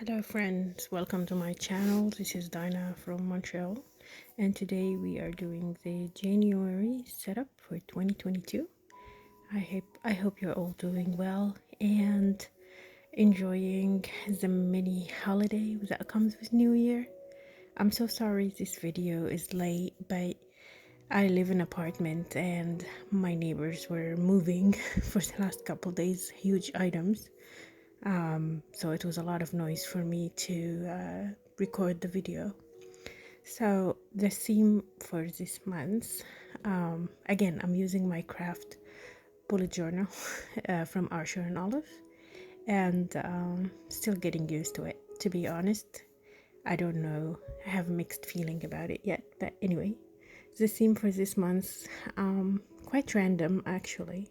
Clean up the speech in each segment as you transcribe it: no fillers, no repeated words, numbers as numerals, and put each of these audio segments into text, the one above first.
Hello friends, welcome to my channel. This is Dina from Montreal, and today we are doing the January setup for 2022. I hope you're all doing well and enjoying the mini holiday that comes with New Year. I'm so sorry this video is late, but I live in an apartment and my neighbors were moving for the last couple days, huge items. So it was a lot of noise for me to record the video. So the theme for this month, again, I'm using my craft bullet journal from Archer&Olive, and still getting used to it. To be honest, I don't know. I have a mixed feeling about it yet. But anyway, the theme for this month, quite random actually.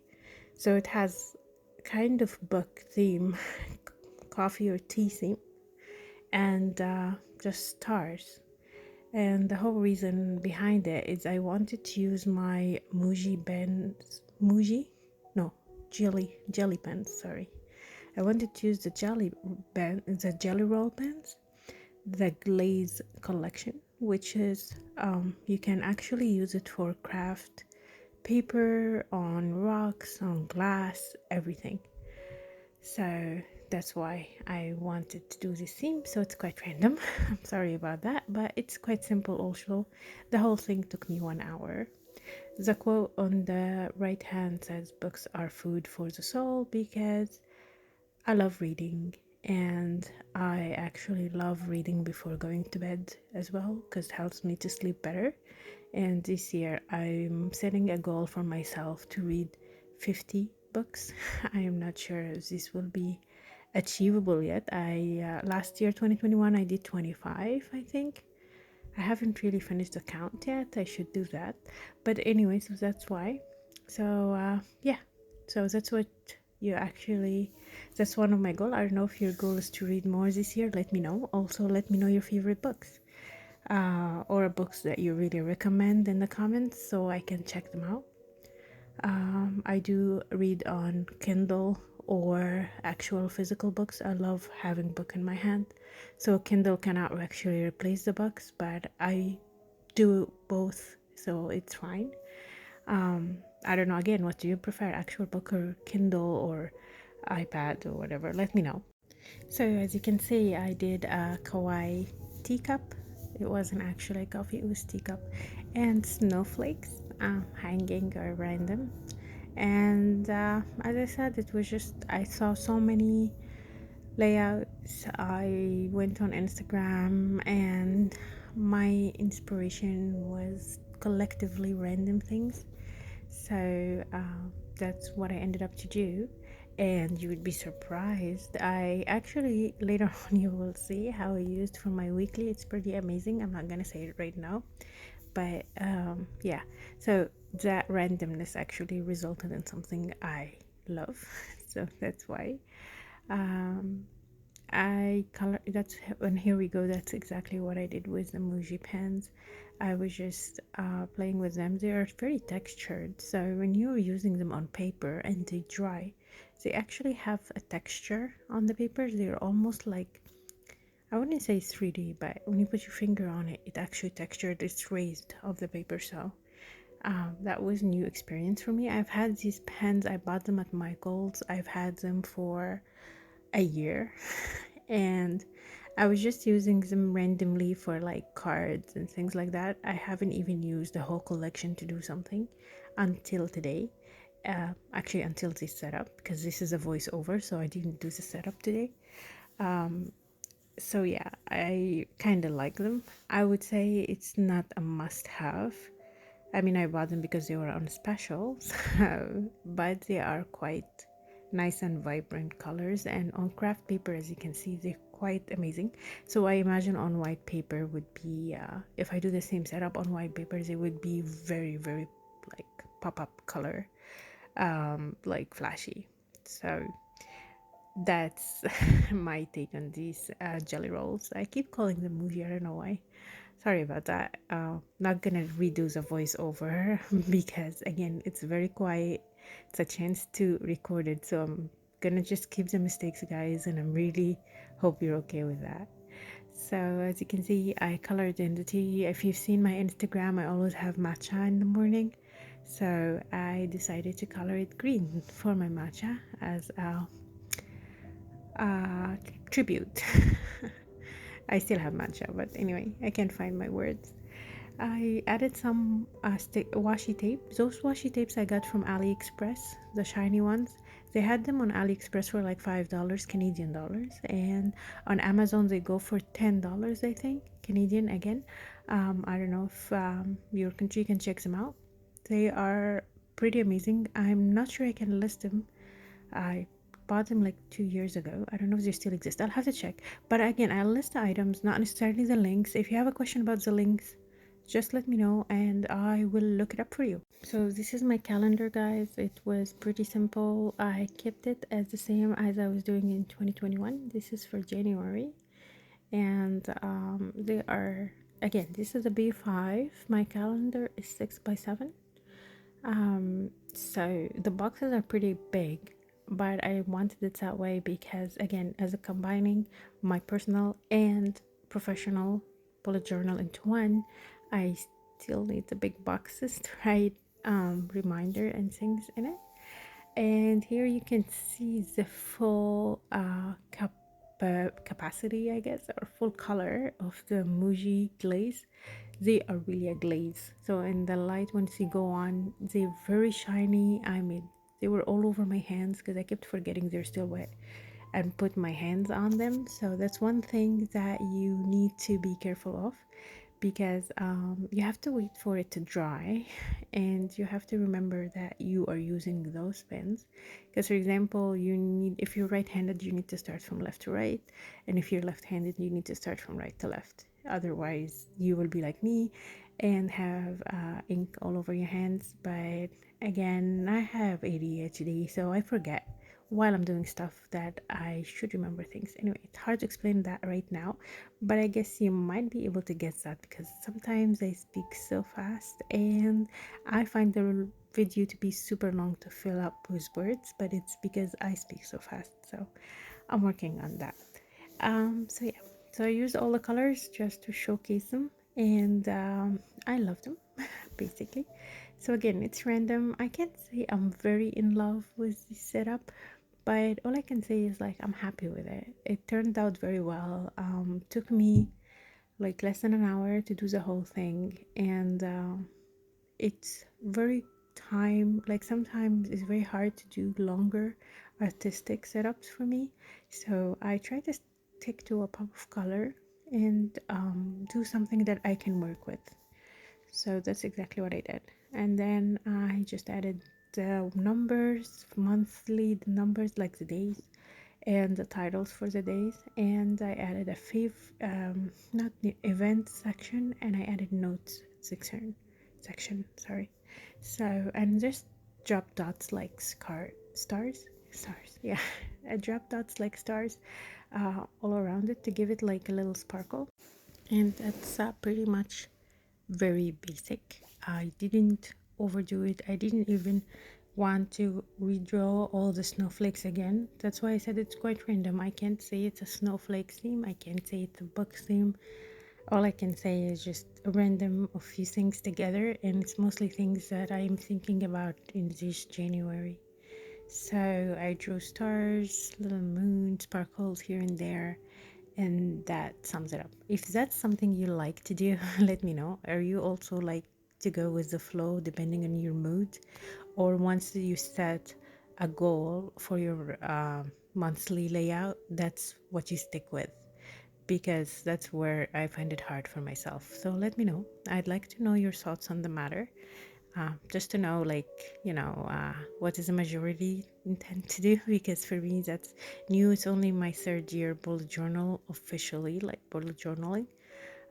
So it has kind of book theme, coffee or tea theme, and just stars. And the whole reason behind it is I wanted to use my no, jelly pens, sorry. I wanted to use the jelly roll pens, the Glaze collection, which is, you can actually use it for craft paper, on rocks, on glass, everything. So that's why I wanted to do this theme. So it's quite random. I'm sorry about that, but it's quite simple also. The whole thing took me 1 hour. The quote on the right hand says, "Books are food for the soul," because I love reading, and I actually love reading before going to bed as well, because it helps me to sleep better. And this year I'm setting a goal for myself to read 50 books. I am not sure if this will be achievable yet. I last year 2021 I did 25, I think. I haven't really finished the count yet. I should do that. But anyway, so that's why. So yeah. So that's what you actually that's one of my goals. I don't know if your goal is to read more this year. Let me know. Also let me know your favorite books. Or books that you really recommend in the comments so I can check them out. I do read on Kindle or actual physical books. I love having book in my hand. So Kindle cannot actually replace the books, but I do both, so it's fine. I don't know, again, what do you prefer, actual book or Kindle or iPad or whatever? Let me know. So as you can see, I did a kawaii teacup. It wasn't actually coffee, it was teacup, and snowflakes hanging or random. And as I said, it was just, I saw so many layouts. I went on Instagram and my inspiration was collectively random things. So that's what I ended up to do, and you would be surprised. I actually, later on you will see how I used for my weekly. It's pretty amazing. I'm not gonna say it right now, but yeah. So that randomness actually resulted in something I love. So that's why I color, that's, and here we go, that's exactly what I did with the Muji pens. I was just playing with them. They are very textured, so when you're using them on paper and they dry, they actually have a texture on the paper. They're almost like, I wouldn't say 3D, but when you put your finger on it, it actually textured, it's raised of the paper. So that was a new experience for me. I've had these pens, I bought them at Michael's. I've had them for a year and I was just using them randomly for like cards and things like that. I haven't even used the whole collection to do something until today. Actually, until this setup, because this is a voiceover, so I didn't do the setup today. So yeah, I kind of like them. I would say it's not a must-have. I mean, I bought them because they were on special, so, but they are quite nice and vibrant colors, and on craft paper, as you can see, they're quite amazing. So I imagine on white paper would be, if I do the same setup on white papers, it would be very, very like pop-up color, like flashy. So that's my take on these jelly rolls. I keep calling them movie, I don't know why. Sorry about that. Not gonna redo the voiceover because again, it's very quiet. It's a chance to record it, so gonna just keep the mistakes, guys, and I'm really hope you're okay with that. So as you can see, I colored in the tea. If you've seen my Instagram, I always have matcha in the morning. So I decided to color it green for my matcha as a tribute. I still have matcha, but anyway, I can't find my words. I added some washi tape. Those washi tapes I got from AliExpress, the shiny ones. They had them on AliExpress for like $5 Canadian dollars, and on Amazon they go for $10, I think, Canadian again. I don't know if your country can check them out. They are pretty amazing. I'm not sure I can list them. I bought them like 2 years ago. I don't know if they still exist. I'll have to check. But again, I'll list the items, not necessarily the links. If you have a question about the links, just let me know and I will look it up for you. So this is my calendar, guys. It was pretty simple. I kept it as the same as I was doing in 2021. This is for January, and they are, again, this is a B5. My calendar is 6 by 7. So the boxes are pretty big, but I wanted it that way because, again, as a combining my personal and professional bullet journal into one, I still need the big boxes to write reminder and things in it. And here you can see the full capacity, I guess, or full color of the Muji glaze. They are really a glaze. So in the light, once you go on, they're very shiny. I mean, they were all over my hands because I kept forgetting they're still wet and put my hands on them. So that's one thing that you need to be careful of, because you have to wait for it to dry, and you have to remember that you are using those pens. Because for example, if you're right-handed, you need to start from left to right, and if you're left-handed, you need to start from right to left. Otherwise you will be like me and have ink all over your hands. But again, I have ADHD, so I forget while I'm doing stuff that I should remember things. Anyway, it's hard to explain that right now, but I guess you might be able to guess that because sometimes I speak so fast and I find the video to be super long to fill up with words, but it's because I speak so fast. So I'm working on that. So yeah, so I used all the colors just to showcase them, and I love them basically. So again, it's random. I can't say I'm very in love with the setup, but all I can say is like I'm happy with it. It turned out very well. Took me like less than an hour to do the whole thing, and it's very time, like sometimes it's very hard to do longer artistic setups for me. So I try to stick to a pop of color and do something that I can work with. So that's exactly what I did. And then I just added the numbers monthly, the numbers like the days, and the titles for the days. And I added a not the event section, and I added notes section, sorry. So, and just drop dots like stars, yeah. I drop dots like stars all around it to give it like a little sparkle. And that's pretty much very basic. I didn't overdo it. I didn't even want to redraw all the snowflakes again. That's why I said it's quite random. I can't say it's a snowflake theme. I can't say it's a book theme. All I can say is just a random of few things together, and it's mostly things that I'm thinking about in this January. So I drew stars, little moon sparkles here and there, and that sums it up. If that's something you like to do, let me know. Are you also like to go with the flow depending on your mood, or once you set a goal for your monthly layout, that's what you stick with? Because that's where I find it hard for myself. So let me know. I'd like to know your thoughts on the matter, just to know, like, what is the majority intend to do. Because for me, that's new. It's only my third year bullet journal officially, like bullet journaling.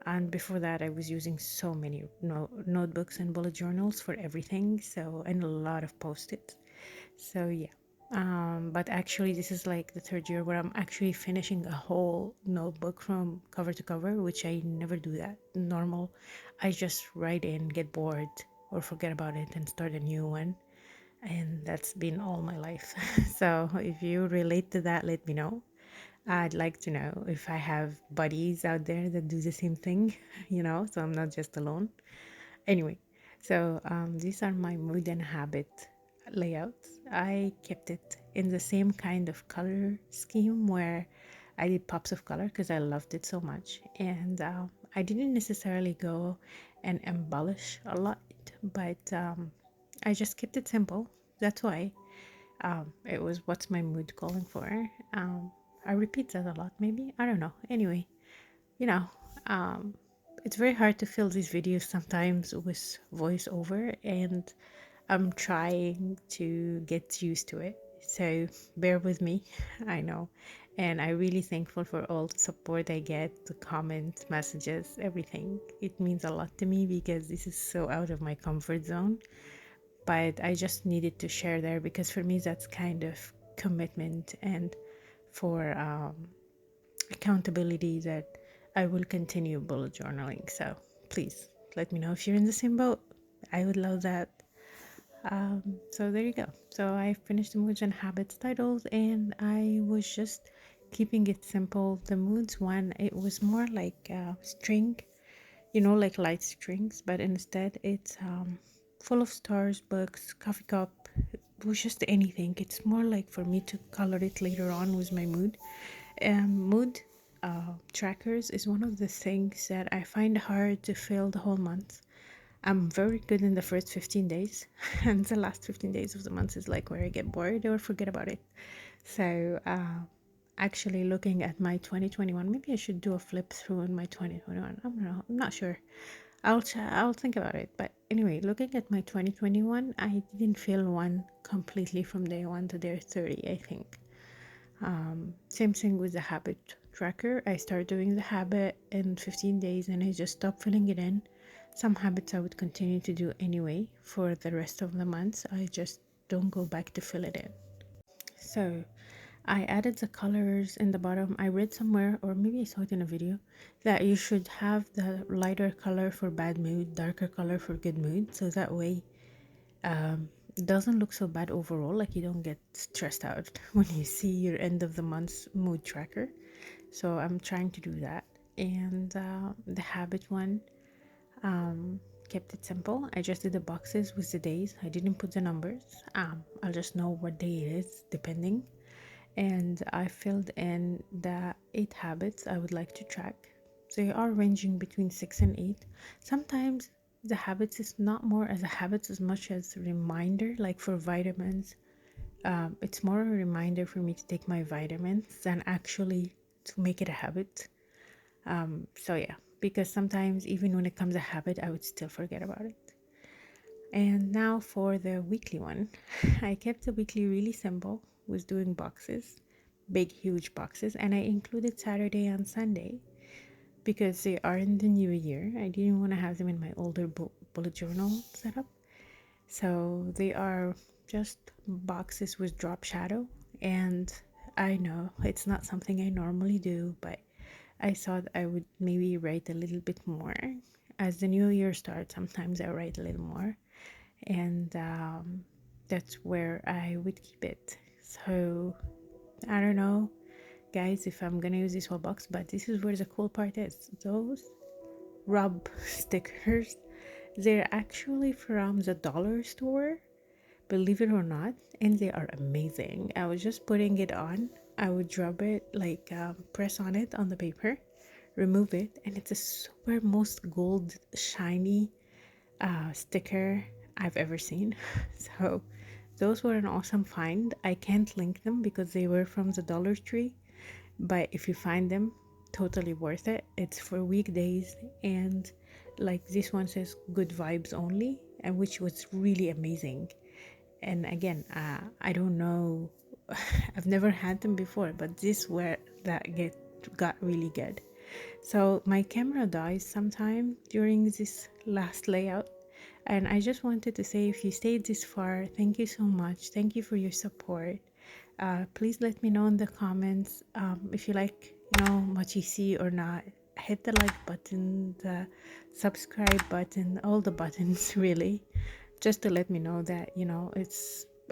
And before that, I was using so many notebooks and bullet journals for everything. So, and a lot of post-its. So yeah. But actually this is like the third year where I'm actually finishing a whole notebook from cover to cover, which I never do that normal. I just write in, get bored, or forget about it and start a new one. and that's been all my life. So if you relate to that, let me know. I'd like to know if I have buddies out there that do the same thing, so I'm not just alone. Anyway, so these are my mood and habit layouts. I kept it in the same kind of color scheme where I did pops of color because I loved it so much. And I didn't necessarily go and embellish a lot, but I just kept it simple. That's why it was what's my mood calling for. I repeat that a lot, maybe. I don't know. Anyway, you know, um, it's very hard to fill these videos sometimes with voiceover, and I'm trying to get used to it. So bear with me, I know. And I'm really thankful for all the support I get, the comments, messages, everything. It means a lot to me because this is so out of my comfort zone. But I just needed to share there because for me, that's kind of commitment and for accountability that I will continue bullet journaling. So please let me know if you're in the same boat. I would love that. So there you go. So I finished the moods and habits titles, and I was just keeping it simple. The moods one, it was more like string, like light strings, but instead it's full of stars, books, coffee cup. It was just anything. It's more like for me to color it later on with my mood. Mood trackers is one of the things that I find hard to fill the whole month. I'm very good in the first 15 days, and the last 15 days of the month is like where I get bored or forget about it. So, actually, looking at my 2021, maybe I should do a flip through in my 2021. I don't know, I'm not sure. I'll think about it. But anyway, looking at my 2021, I didn't fill one completely from day one to day 30, I think. Same thing with the habit tracker. I started doing the habit in 15 days and I just stopped filling it in. Some habits I would continue to do anyway for the rest of the months. I just don't go back to fill it in. So I added the colors in the bottom. I read somewhere, or maybe I saw it in a video, that you should have the lighter color for bad mood, darker color for good mood. So that way it doesn't look so bad overall, like you don't get stressed out when you see your end of the month's mood tracker. So I'm trying to do that. And the habit one, kept it simple. I just did the boxes with the days. I didn't put the numbers. I'll just know what day it is depending. And I filled in the 8 habits I would like to track. They are ranging between 6 and 8. Sometimes the habits is not more as a habit as much as a reminder, like for vitamins. It's more a reminder for me to take my vitamins than actually to make it a habit. So yeah, because sometimes even when it comes a habit, I would still forget about it. And now for the weekly one, I kept the weekly really simple, was doing boxes, big, huge boxes, and I included Saturday and Sunday because they are in the new year. I didn't want to have them in my older bullet journal setup. So they are just boxes with drop shadow. And I know it's not something I normally do, but I thought I would maybe write a little bit more. As the new year starts, sometimes I write a little more. And that's where I would keep it. So I don't know, guys, if I'm gonna use this whole box, but this is where the cool part is. Those rub stickers, they're actually from the dollar store, believe it or not, and they are amazing. I was just putting it on. I would rub it, like press on it on the paper, remove it, and it's a super most gold shiny sticker I've ever seen. So those were an awesome find. I can't link them because they were from the Dollar Tree, but if you find them, totally worth it. It's for weekdays, and like this one says good vibes only, and which was really amazing. And again, I don't know, I've never had them before, but this where that got really good. So my camera dies sometime during this last layout, and I just wanted to say, if you stayed this far, thank you so much. Thank you for your support. Please let me know in the comments if you like, what you see or not. Hit the like button, the subscribe button, all the buttons really. just to let me know that,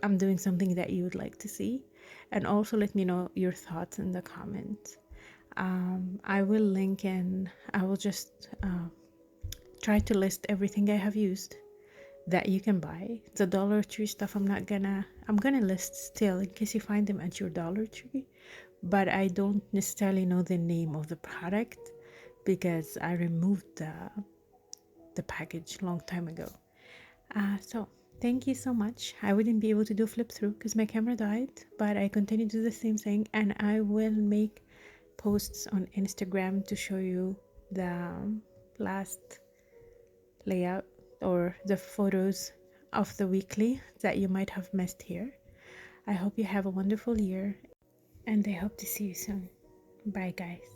I'm doing something that you would like to see. And also let me know your thoughts in the comments. I will link, and I will just try to list everything I have used that you can buy. The Dollar Tree stuff, I'm gonna list still in case you find them at your Dollar Tree, but I don't necessarily know the name of the product because I removed the package long time ago. So thank you so much. I wouldn't be able to do flip through because my camera died, but I continue to do the same thing, and I will make posts on Instagram to show you the last layout or the photos of the weekly that you might have missed here. I hope you have a wonderful year, and I hope to see you soon. Bye, guys.